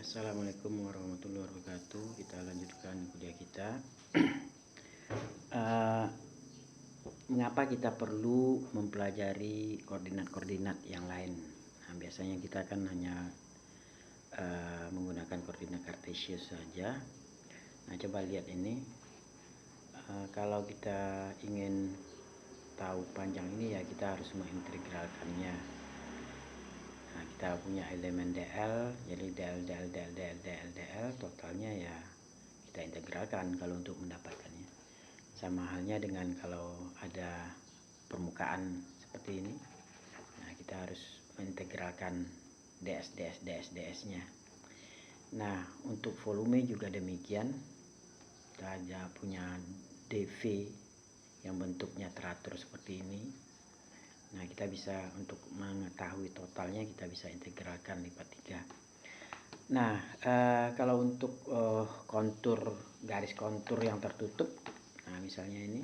Assalamualaikum warahmatullahi wabarakatuh. Kita lanjutkan kuliah kita. Mengapa kita perlu mempelajari koordinat-koordinat yang lain? Nah, biasanya kita kan hanya menggunakan koordinat Cartesius saja. Nah, coba lihat ini. Kalau kita ingin tahu panjang ini, ya kita harus mengintegralkannya. Nah, kita punya elemen dl, jadi dl totalnya ya kita integralkan kalau untuk mendapatkannya. Sama halnya dengan kalau ada permukaan seperti ini, nah kita harus mengintegralkan ds nya. Nah, untuk volume juga demikian, kita ada punya dv yang bentuknya teratur seperti ini. Nah, kita bisa untuk mengetahui totalnya kita bisa integralkan lipat 3. Nah, kalau untuk kontur, garis kontur yang tertutup, nah misalnya ini,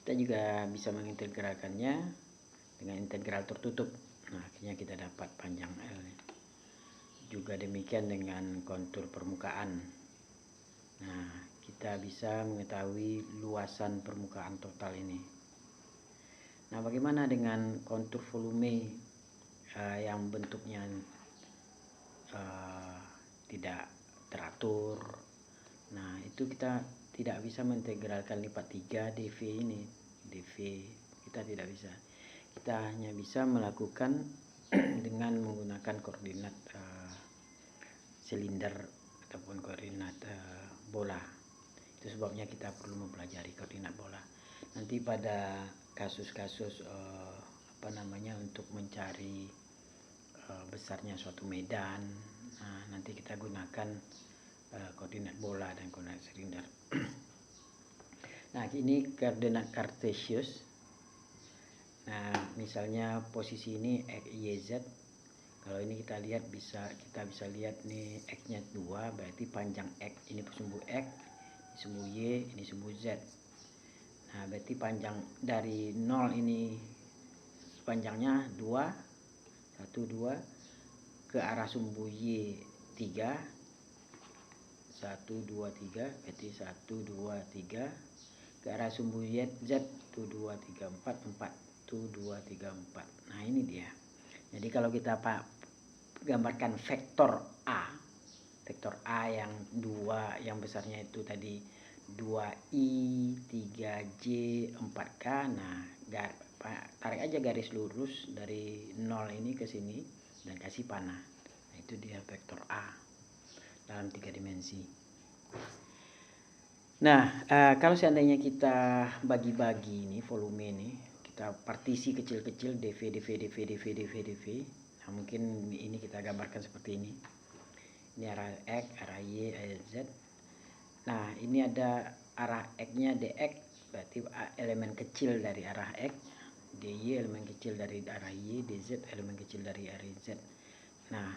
kita juga bisa mengintegralkannya dengan integral tertutup. Nah, akhirnya kita dapat panjang L. Juga demikian dengan kontur permukaan. Nah, kita bisa mengetahui luasan permukaan total ini. Nah, bagaimana dengan kontur volume yang bentuknya tidak teratur? Nah, itu kita tidak bisa mengintegralkan lipat 3 dv ini. dv kita tidak bisa. Kita hanya bisa melakukan dengan menggunakan koordinat silinder ataupun koordinat bola. Itu sebabnya kita perlu mempelajari koordinat bola. Nanti pada kasus-kasus untuk mencari besarnya suatu medan, nah, nanti kita gunakan koordinat bola dan koordinat silinder. Nah, ini koordinat Cartesius. Nah, misalnya posisi ini x, y, z. Kalau ini kita lihat kita bisa lihat nih x-nya 2, berarti panjang x ini sumbu x, ini sumbu y, ini sumbu z. Nah, berarti panjang dari 0 ini panjangnya 2, 1, 2 ke arah sumbu y 3, 1, 2, 3, berarti 1, 2, 3 ke arah sumbu z 1, 2, 3, 4, 1, 2, 3, 4. Nah, ini dia. Jadi kalau kita gambarkan vektor A yang 2 yang besarnya itu tadi 2i, 3j, 4k. Nah, tarik aja garis lurus dari 0 ini ke sini dan kasih panah. Nah, itu dia vektor A dalam 3 dimensi. Nah, kalau seandainya kita bagi-bagi ini volume ini, kita partisi kecil-kecil dv. Nah, mungkin ini kita gambarkan seperti ini. Ini arah x, arah y, arah z. Nah, ini ada arah x-nya dx, berarti elemen kecil dari arah x, dy elemen kecil dari arah y, dz elemen kecil dari arah z. Nah,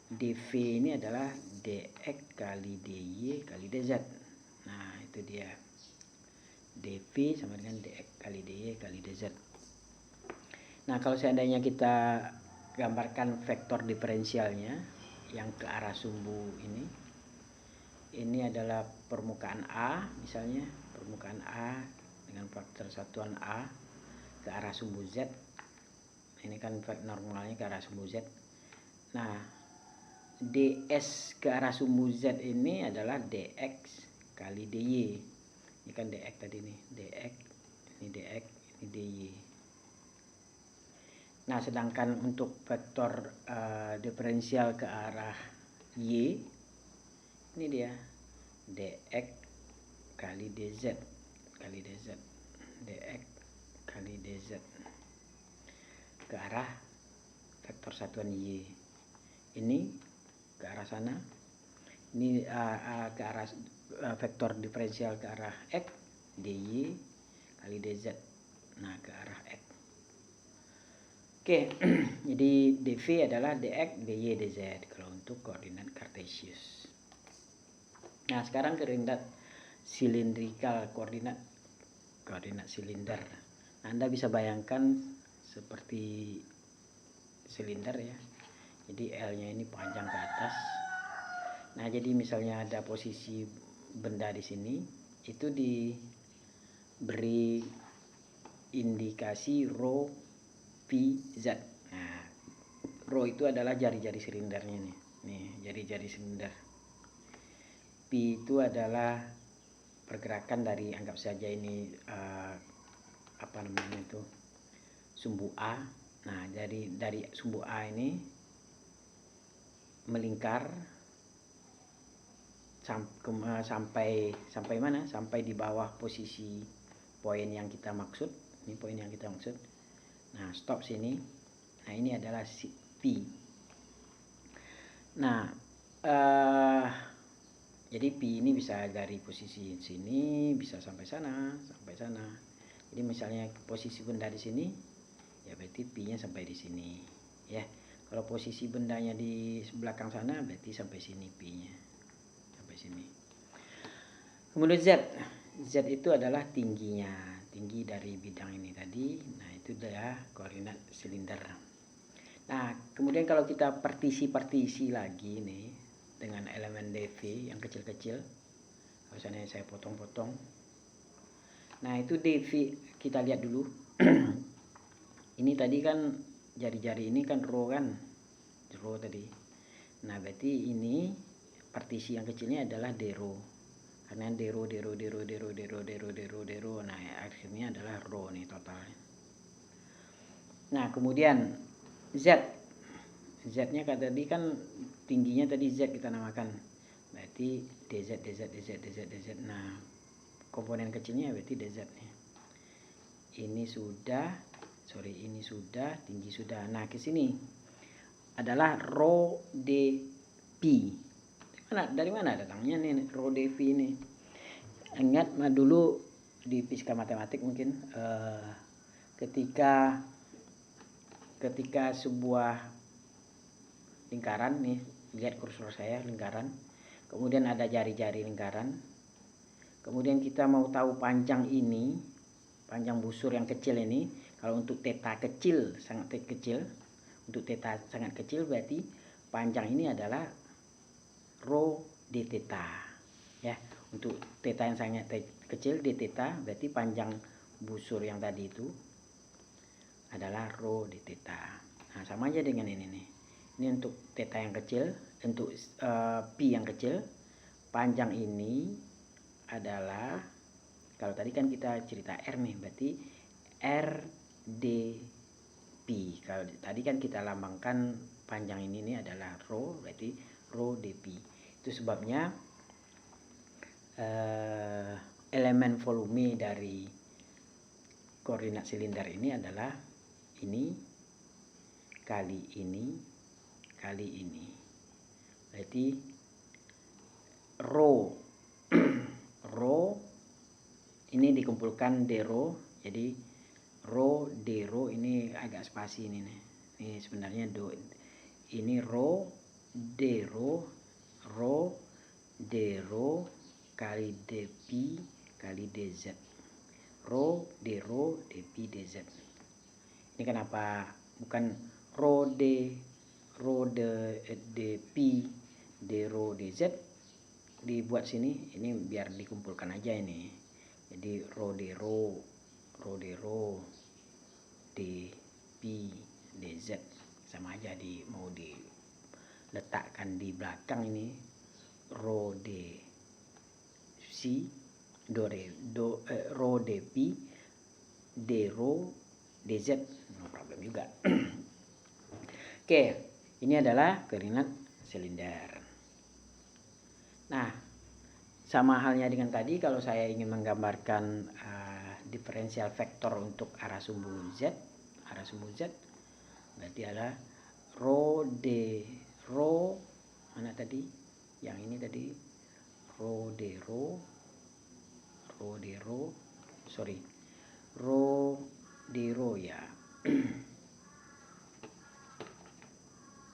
dv ini adalah dx kali dy kali dz. Nah, itu dia. dv sama dengan dx kali dy kali dz. Nah, kalau seandainya kita gambarkan vektor diferensialnya yang ke arah sumbu ini adalah permukaan A, misalnya permukaan A dengan faktor satuan A ke arah sumbu Z. Ini kan normalnya ke arah sumbu Z. Nah, ds ke arah sumbu Z ini adalah dx kali dy. Ini kan dx tadi nih, dx, ini dx, ini dy. Nah, sedangkan untuk vektor diferensial ke arah y, ini dia dx kali dz kali dz, dx kali dz ke arah vektor satuan y. Ini ke arah sana, ini ke arah vektor diferensial ke arah x, dy kali dz, nah ke arah x. Oke, jadi dv adalah dx, dy, dz kalau untuk koordinat Cartesius. Nah, sekarang koordinat silindrikal, koordinat silinder. Anda bisa bayangkan seperti silinder ya, Jadi L-nya ini panjang ke atas. Nah, jadi misalnya ada posisi benda di sini, itu diberi indikasi rho P Z. Nah, rho itu adalah jari-jari silindernya nih. Nih, jari-jari silinder. P itu adalah pergerakan dari, anggap saja ini apa namanya itu, sumbu A. Nah, dari sumbu A ini melingkar sampai mana? Sampai di bawah posisi poin yang kita maksud. Ini poin yang kita maksud. Nah, stop sini. Nah, ini adalah P. Nah, jadi P ini bisa dari posisi sini bisa sampai sana, sampai sana. Jadi misalnya posisi benda di sini, ya berarti P-nya sampai di sini, ya. Kalau posisi bendanya di belakang sana, berarti sampai sini P-nya, sampai sini. Kemudian Z, Z itu adalah tingginya, tinggi dari bidang ini tadi. Nah, itu adalah koordinat silinder. Nah, kemudian kalau kita partisi lagi nih dengan elemen dV yang kecil-kecil, kalau misalnya saya potong-potong. Nah, itu dV kita lihat dulu. Ini tadi kan jari-jari ini kan rho tadi. Nah, berarti ini partisi yang kecilnya adalah dρ. Karena dρ. Nah, akhirnya adalah rho nih totalnya. Nah, kemudian Z. Z-nya tadi kan tingginya tadi Z kita namakan. Berarti dz. Nah, komponen kecilnya berarti dz nih. Ini sudah, tinggi sudah. Nah, ke sini adalah rho dp. Dari mana datangnya nih rho dp ini? Ingat dulu di fisika matematik mungkin ketika sebuah lingkaran nih, lihat kursor saya, lingkaran. Kemudian ada jari-jari lingkaran. Kemudian kita mau tahu panjang ini, panjang busur yang kecil ini. Kalau untuk theta kecil, sangat kecil, untuk theta sangat kecil berarti panjang ini adalah rho d theta. Ya, untuk theta yang sangat kecil d theta berarti panjang busur yang tadi itu adalah rho d theta. Nah, sama aja dengan ini nih. Ini untuk theta yang kecil, untuk P yang kecil, panjang ini adalah, kalau tadi kan kita cerita R nih, berarti R dP. Kalau tadi kan kita lambangkan panjang ini adalah rho, berarti rho dP. Itu sebabnya elemen volume dari koordinat silinder ini adalah ini kali ini kali ini. Berarti rho ini dikumpulkan dρ, jadi rho dρ ini agak spasi ini nih. Ini sebenarnya ini rho dρ kali dp kali dz. Rho dρ dp dz. Ini kenapa bukan rho dp dρ dz dibuat sini, ini biar dikumpulkan aja ini. Jadi rho dρ dp dz sama aja, mau diletakkan di belakang ini rho rho dp dρ dz, no problem juga. Oke, ini adalah koordinat silinder. Nah, sama halnya dengan tadi, kalau saya ingin menggambarkan diferensial vektor untuk arah sumbu z, berarti adalah rho mana tadi? Yang ini tadi rho dρ ya.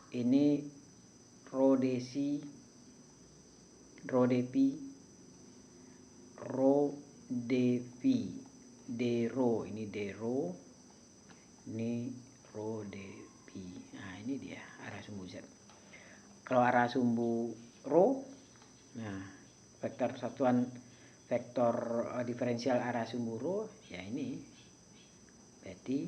Ini rho dp, dρ, ini dρ, ini rho dp. Nah, ini dia arah sumbu z. Kalau arah sumbu rho, nah vektor satuan vektor diferensial arah sumbu rho ya ini, berarti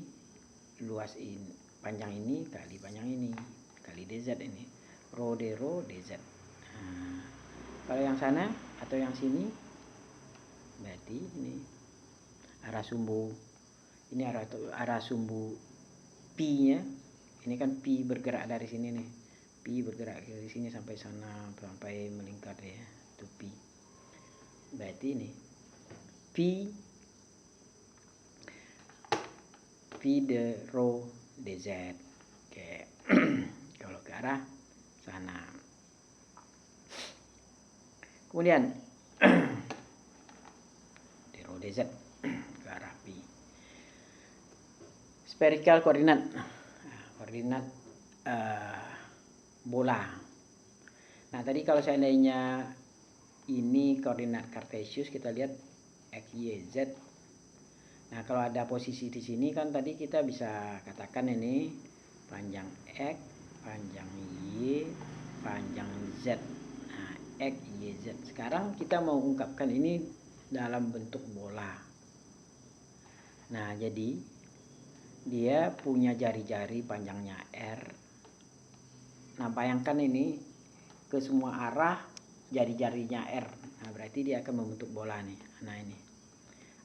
luas ini, panjang ini kali panjang ini kali dz ini, rho dz. Nah, kalau yang sana atau yang sini berarti ini arah sumbu, ini arah sumbu pi nya, ini kan pi bergerak dari sini nih, pi bergerak dari sini sampai sana, sampai melingkar ya, itu pi. Berarti ini pi de rho dz. Oke. Kalau ke arah sana. Kemudian d rho dz ke arah pi. Spherical koordinat, koordinat bola. Nah tadi kalau seandainya ini koordinat Cartesius, kita lihat x, y, z. Nah kalau ada posisi di sini kan tadi kita bisa katakan ini panjang x, panjang y, panjang z. Nah x, y, z. Sekarang kita mau ungkapkan ini dalam bentuk bola. Nah jadi dia punya jari-jari panjangnya r. Nah bayangkan ini ke semua arah jari-jarinya r. Nah berarti dia akan membentuk bola nih. Nah ini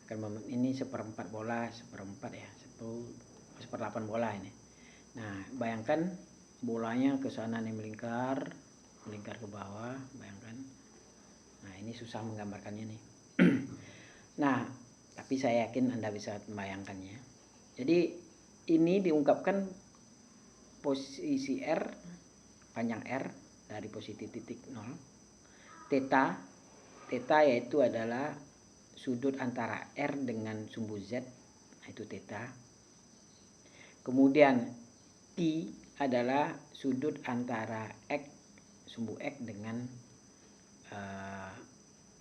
akan ini seperempat bola, seperempat ya, 1/8 bola ini. Nah bayangkan bolanya ke sana nih, melingkar ke bawah, bayangkan. Nah ini susah menggambarkannya nih. Nah tapi saya yakin Anda bisa membayangkannya. Jadi ini diungkapkan posisi r, panjang r dari posisi titik 0, theta yaitu adalah sudut antara r dengan sumbu z, nah itu theta. Kemudian pi adalah sudut antara x, sumbu x dengan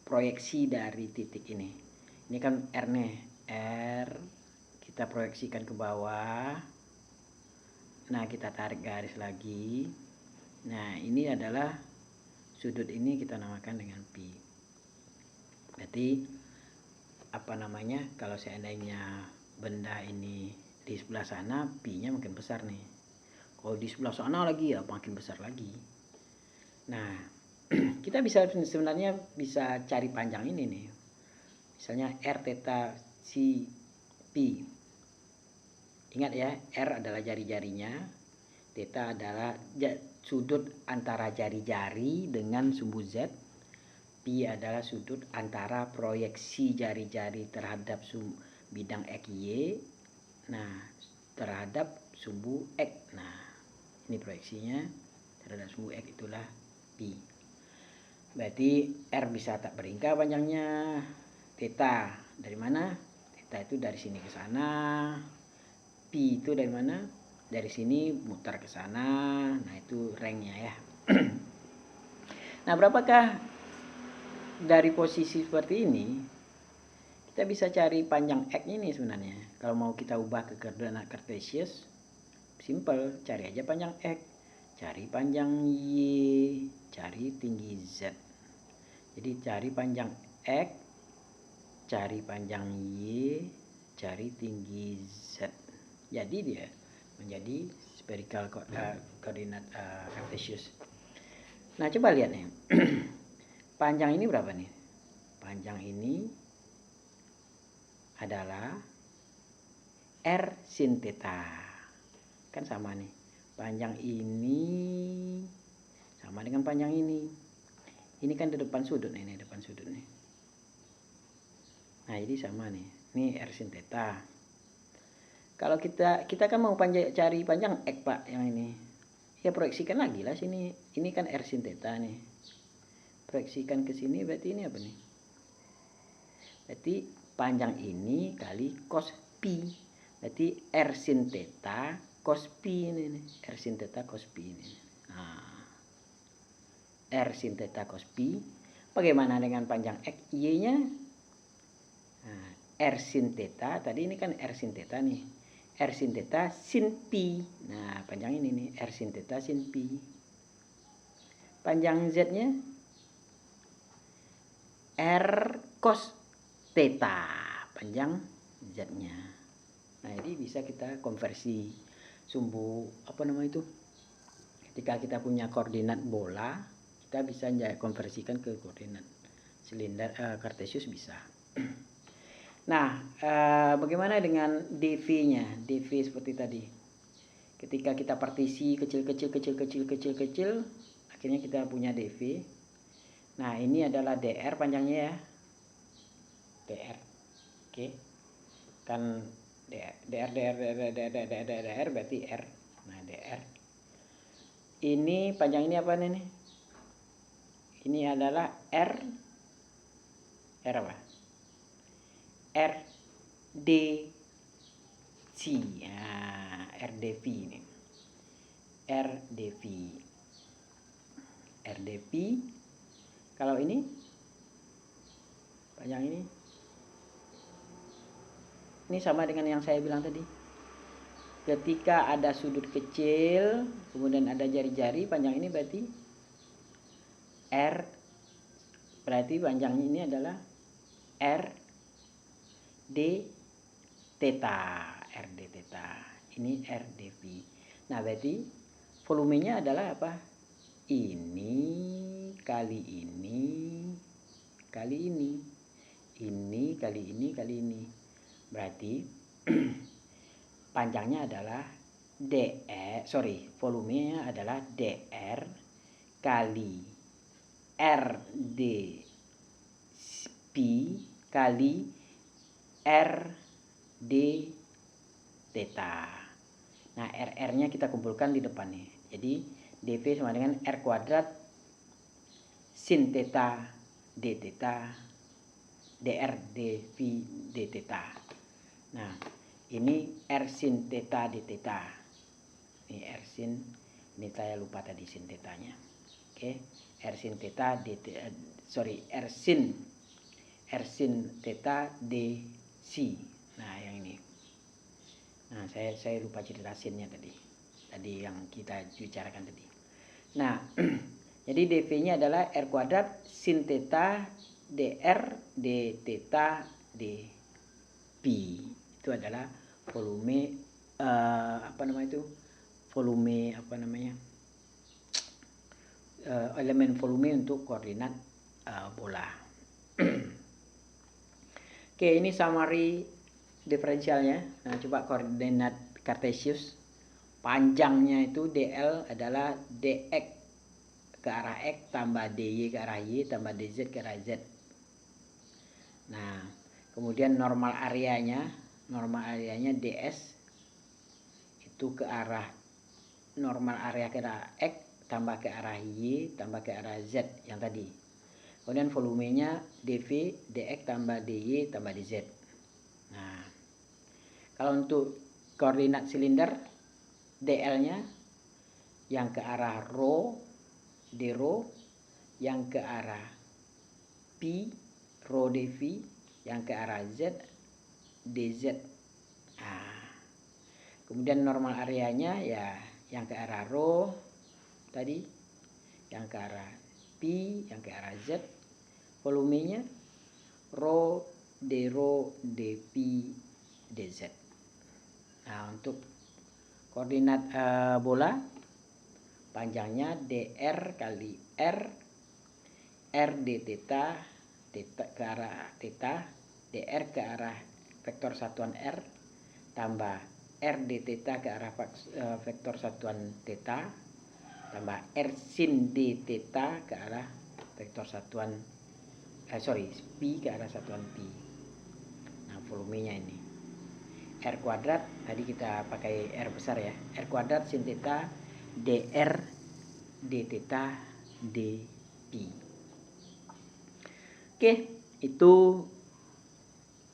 proyeksi dari titik ini. Ini kan r nih, r kita proyeksikan ke bawah. Nah kita tarik garis lagi. Nah ini adalah sudut, ini kita namakan dengan pi. Berarti apa namanya, kalau seandainya benda ini di sebelah sana, pi nya makin besar nih. Kalau di sebelah sana lagi ya makin besar lagi. Nah kita bisa sebenarnya bisa cari panjang ini nih. Misalnya r theta si pi. Ingat ya, r adalah jari-jarinya, theta adalah sudut antara jari-jari dengan sumbu z, pi adalah sudut antara proyeksi jari-jari terhadap bidang x, y, nah terhadap sumbu x. Nah ini proyeksinya terhadap sumbu x, itulah pi. Berarti r bisa tak beringkar panjangnya. Theta dari mana? Theta itu dari sini ke sana. Pi itu dari mana? Dari sini mutar ke sana. Nah itu rangnya ya. Nah berapakah dari posisi seperti ini kita bisa cari panjang x ini sebenarnya. Kalau mau kita ubah ke koordinat Cartesius, simple, cari aja panjang x, cari panjang y, cari tinggi z. Jadi cari panjang x, cari panjang y, cari tinggi z. Jadi dia menjadi spherical koordinat Cartesius. Nah coba lihat nih. Panjang ini berapa nih? Panjang ini adalah r sin theta. Kan sama nih. Panjang ini sama dengan panjang ini. Ini kan di depan sudut nih, ini depan sudut nih. Nah ini sama nih. Ini r sin theta. Kalau kita kan mau cari panjang x Pak, yang ini. Ya proyeksikan lagi lah sini. Ini kan r sin theta nih. Proyeksikan ke sini berarti ini apa nih? Berarti panjang ini kali cos pi. Berarti r sin theta cos pi ini nih. R sin theta cos pi ini. Nah, r sin theta cos pi. Bagaimana dengan panjang x, y-nya? Nah, r sin theta, tadi ini kan r sin theta nih. R sin theta sin pi. Nah panjang ini nih, r sin theta sin pi. panjang Z-nya R cos theta, panjang Z-nya. Nah, ini bisa kita konversi sumbu itu. Ketika kita punya koordinat bola, kita bisa konversikan ke koordinat silinder kartesius bisa. Nah, bagaimana dengan dv-nya? dv seperti tadi. Ketika kita partisi kecil, akhirnya kita punya dv. Nah, ini adalah dr panjangnya ya. dr. Oke. Kan dr berarti r. Nah, dr. Ini panjang ini apa nih? Ini adalah r apa? R D C. Nah, RDV ini. RDV. RDV. Kalau ini panjang ini sama dengan yang saya bilang tadi. Ketika ada sudut kecil, kemudian ada jari-jari, panjang ini berarti R. Berarti panjang ini adalah R D theta. RD theta. Ini RDV. Nah, berarti volumenya adalah apa? Ini kali ini kali ini. Ini kali ini kali ini. Berarti panjangnya adalah volumenya adalah dr kali rd pi kali rd theta. Nah, rr-nya kita kumpulkan di depan nih. Jadi dv sama dengan r kuadrat sin theta d theta dr dv d theta. Nah, ini r sin theta d theta. Ini r sin, ini saya lupa tadi sin tetanya. Oke, r sin theta d r sin theta d c. Nah, yang ini. Nah, saya lupa cerita sinnya tadi yang kita bicarakan tadi. Nah, jadi dv-nya adalah r kuadrat sin theta dr d theta d pi. Itu adalah volume elemen volume untuk koordinat bola. Oke, ini summary diferensialnya. Nah, coba koordinat kartesius. Panjangnya itu dl adalah dx ke arah x tambah dy ke arah y tambah dz ke arah z. Nah, kemudian normal areanya ds itu ke arah normal area ke arah x tambah ke arah y tambah ke arah z yang tadi. Kemudian volumenya dv dx tambah dy tambah dz. Nah, kalau untuk koordinat silinder dl-nya yang ke arah rho d rho, yang ke arah pi rho dv, yang ke arah z dz. Nah, kemudian normal areanya ya yang ke arah rho tadi, yang ke arah pi, yang ke arah z, volumenya rho dp dz. Nah, untuk koordinat bola panjangnya dr kali r d theta ke arah theta, dr ke arah vektor satuan r tambah r d theta ke arah vektor satuan theta tambah r sin d theta ke arah vektor satuan pi ke arah satuan pi. Nah, volumenya ini r kuadrat, tadi kita pakai r besar ya, r kuadrat sin theta dr d theta d pi. Oke, itu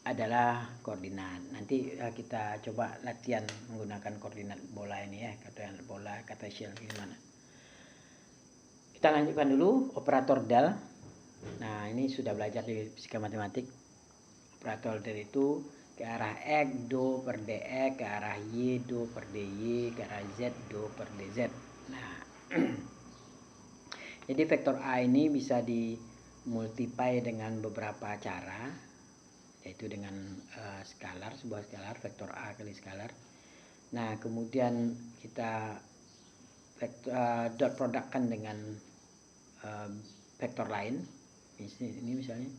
adalah koordinat. Nanti kita coba latihan menggunakan koordinat bola ini ya, koordinat bola kartesius gimana. Kita lanjutkan dulu operator del. Nah, ini sudah belajar di fisika matematik. Operator del itu ke arah x do per dx, ke arah y do per dy, ke arah z do per dz. Nah, Jadi vektor A ini bisa dimultiply dengan beberapa cara, yaitu dengan skalar, sebuah skalar, vektor A kali skalar. Nah, kemudian kita dot produkkan dengan vektor lain, ini misalnya.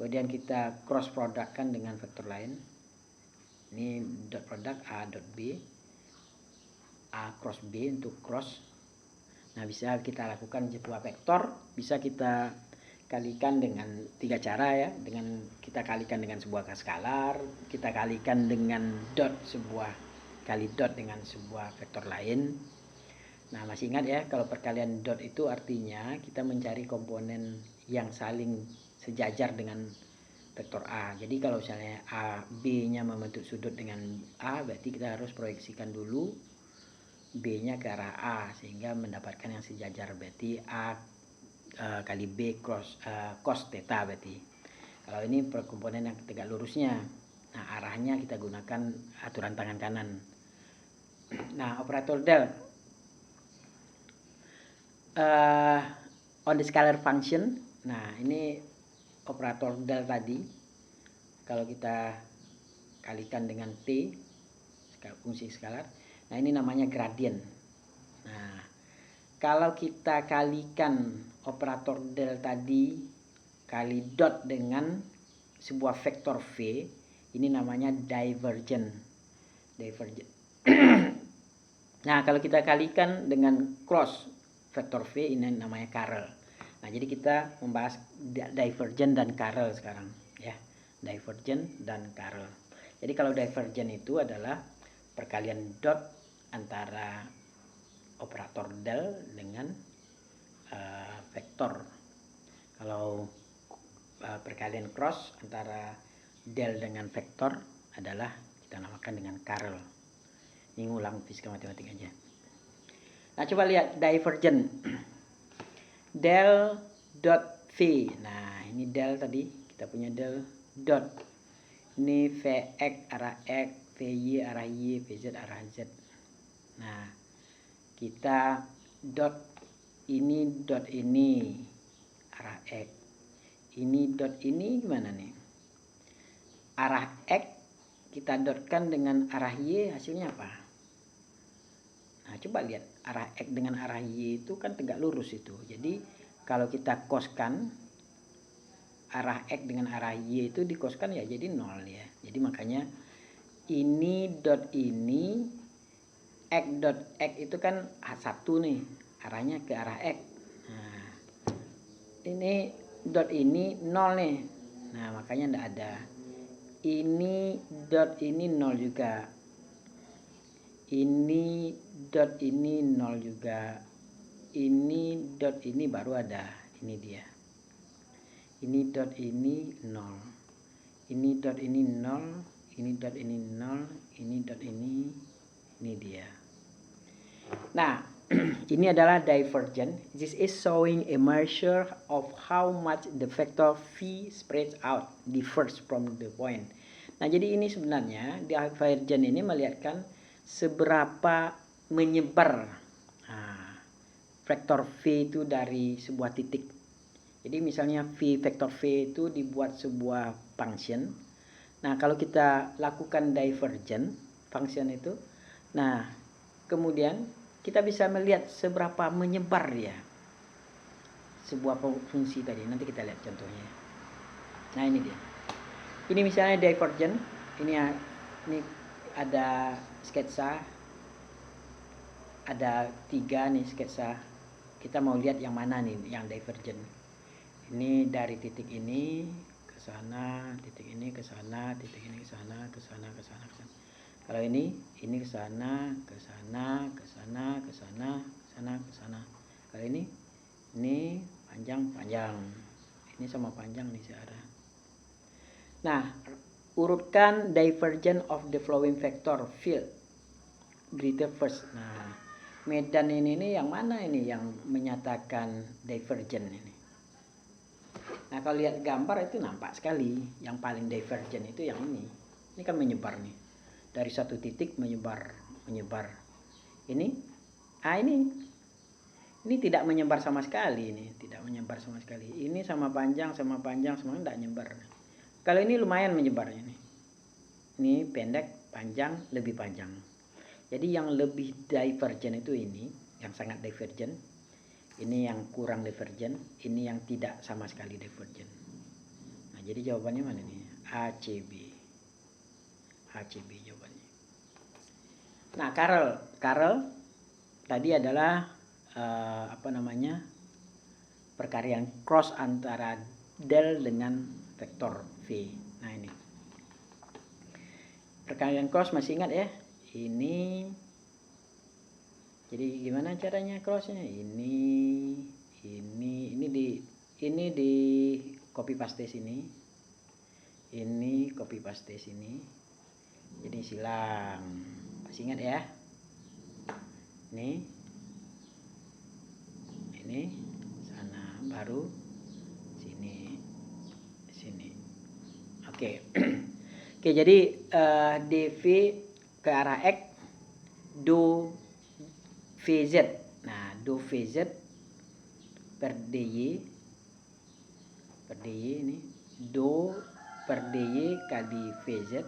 Kemudian kita cross produkkan dengan vektor lain. Ini dot produk A dot B, A cross B untuk cross. Nah, bisa kita lakukan sebuah vektor, bisa kita kalikan dengan 3 cara ya, dengan kita kalikan dengan sebuah skalar, kita kalikan dengan dot, sebuah kali dot dengan sebuah vektor lain. Nah, masih ingat ya, kalau perkalian dot itu artinya kita mencari komponen yang saling sejajar dengan vektor A. Jadi kalau misalnya A, B-nya membentuk sudut dengan A, berarti kita harus proyeksikan dulu B-nya ke arah A sehingga mendapatkan yang sejajar, berarti A kali B cos theta berarti. Kalau ini per komponen yang tegak lurusnya. Nah, arahnya kita gunakan aturan tangan kanan. Nah, operator del on the scalar function. Nah, ini operator del tadi. Kalau kita kalikan dengan T, fungsi skalar. Nah, ini namanya gradient. Nah, kalau kita kalikan operator del tadi kali dot dengan sebuah vektor V, ini namanya divergent. Nah, kalau kita kalikan dengan cross vektor V, ini namanya Carrel. Nah, jadi kita membahas divergent dan Carrel sekarang ya. Divergent dan Carrel. Jadi kalau divergent itu adalah perkalian dot antara operator del dengan vektor. Kalau perkalian cross antara del dengan vektor adalah kita namakan dengan Carrel. Ini ngulang fisika matematik aja. Nah, coba lihat divergent. Del dot V. Nah, ini del tadi, kita punya del dot. Ini Vx arah X, Vy arah Y, Vz arah Z. Nah, kita dot ini arah X. Ini dot ini gimana nih? Arah X kita dotkan dengan arah Y, hasilnya apa? Nah, coba lihat arah X dengan arah Y itu kan tegak lurus itu. Jadi kalau kita coskan arah X dengan arah Y itu dikoskan ya jadi 0 ya. Jadi makanya ini dot ini X dot X itu kan satu nih, arahnya ke arah X. Nah, ini dot ini 0 nih. Nah, makanya enggak ada. Ini dot ini 0 juga. Ini dot ini 0 juga. Ini dot ini baru ada. Ini dia. Ini dot ini 0. Ini dot ini 0. Ini dot ini 0. Ini dot ini dia. Nah, ini adalah divergent. This is showing a measure of how much the vector V spreads out, differs from the point. Nah, jadi ini sebenarnya divergent ini melihatkan seberapa menyebar vektor V itu dari sebuah titik. Jadi misalnya vektor V itu dibuat sebuah function. Nah, kalau kita lakukan divergent function itu, nah kemudian kita bisa melihat seberapa menyebar dia sebuah fungsi tadi. Nanti kita lihat contohnya. Nah, ini dia. Ini misalnya divergent. Ini ada sketsa. Ada 3 nih sketsa. Kita mau lihat yang mana nih yang divergent. Ini dari titik ini ke sana, titik ini ke sana, titik ini ke sana, ke sana, ke sana, ke sana. Kalau ini ke sana, ke sana, ke sana, ke sana, ke sana, ke sana. Kalau ini panjang. Ini sama panjang nih searah. Nah, urutkan divergence of the flowing vector field greater first. Nah, medan ini yang mana ini yang menyatakan divergent ini? Nah, kalau lihat gambar itu nampak sekali yang paling divergent itu yang ini. Ini kan menyebar nih. Dari satu titik menyebar. Ini Ini tidak menyebar sama sekali, ini tidak menyebar sama sekali. Ini sama panjang semuanya tidak nyebar. Kalau ini lumayan menyebarnya nih. Ini pendek, panjang, lebih panjang. Jadi yang lebih divergen itu ini, yang sangat divergen. Ini yang kurang divergen, ini yang tidak sama sekali divergen. Nah, jadi jawabannya mana nih? ACB. ACB jawabannya. Nah, Karel tadi adalah perkalian cross antara del dengan vektor V. Nah, ini perkalian cross, masih ingat ya? Ini jadi gimana caranya crossnya? Ini di copy paste sini. Ini copy paste sini. Jadi silang. Masih ingat ya? Ini sana, baru sini. Oke. Oke, jadi dv ke arah x do vz. Nah, do vz per dy ini do per dy kali vz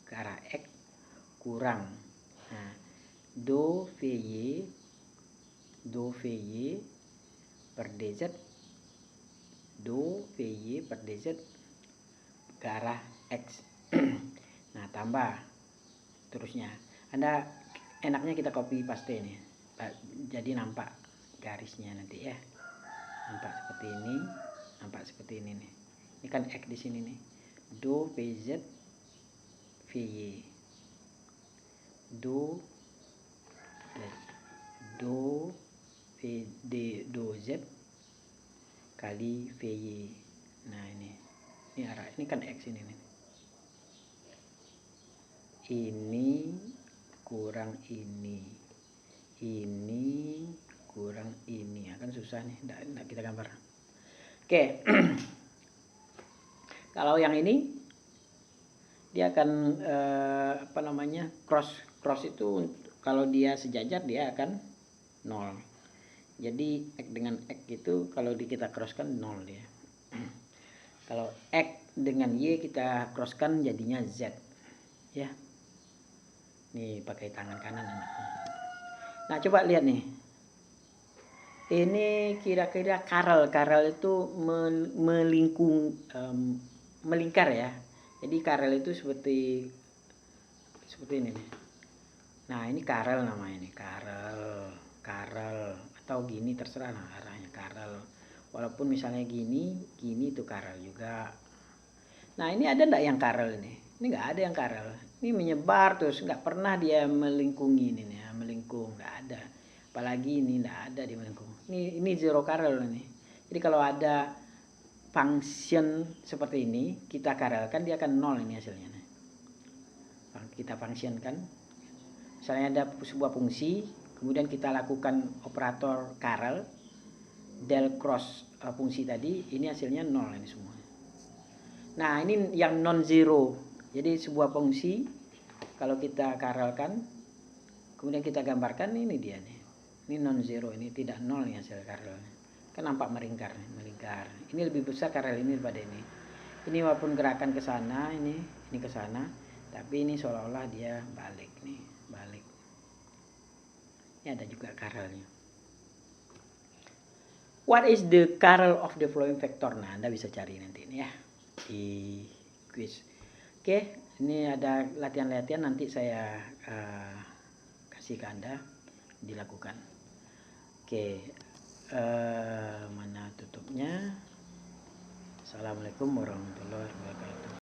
ke arah x kurang, nah, do vy per dz ke arah x. Nah, tambah terusnya. Anda enaknya kita copy paste nih, jadi nampak garisnya nanti ya, nampak seperti ini nih. Ini kan x di sini nih, do vz vy, do z kali vy. Nah, ini arah, ini kan x ini nih. Ini kurang ini kurang ini, akan susah nih, enggak kita gambar. Oke. Kalau yang ini dia akan cross itu kalau dia sejajar dia akan 0. Jadi x dengan x itu kalau kita crosskan 0 dia. Kalau x dengan y kita crosskan jadinya z. Ya. Nih pakai tangan kanan anaknya. Nah, coba lihat nih. Ini kira-kira Karel itu melingkar ya. Jadi Karel itu seperti ini nih. Nah, ini Karel namanya nih, Karel atau gini terserah lah arahnya Karel. Walaupun misalnya gini itu Karel juga. Nah, ini ada enggak yang Karel ini? Ini enggak ada yang Karel. Ini menyebar terus, enggak pernah dia melingkungi ini ya, melingkung, enggak ada. Apalagi ini enggak ada di melingkung. Ini zero Karel ini. Jadi kalau ada function seperti ini, kita karelkan dia akan 0 ini hasilnya. Kita functionkan. Misalnya ada sebuah fungsi, kemudian kita lakukan operator karel del cross fungsi tadi, ini hasilnya 0 ini semua. Nah, ini yang non zero. Jadi sebuah fungsi kalau kita karelkan kemudian kita gambarkan, ini dia nih. Ini non zero, ini tidak 0 nih hasil karelnya. Kan nampak melingkar. Ini lebih besar karel ini daripada ini. Ini walaupun gerakan ke sana, ini ke sana, tapi ini seolah-olah dia balik. Ini ada juga karelnya. What is the kernel of the following vector? Nah, Anda bisa cari nanti ini ya di quiz. Oke, ini ada latihan-latihan nanti saya kasih ke Anda dilakukan. Oke, mana tutupnya? Assalamualaikum warahmatullahi wabarakatuh.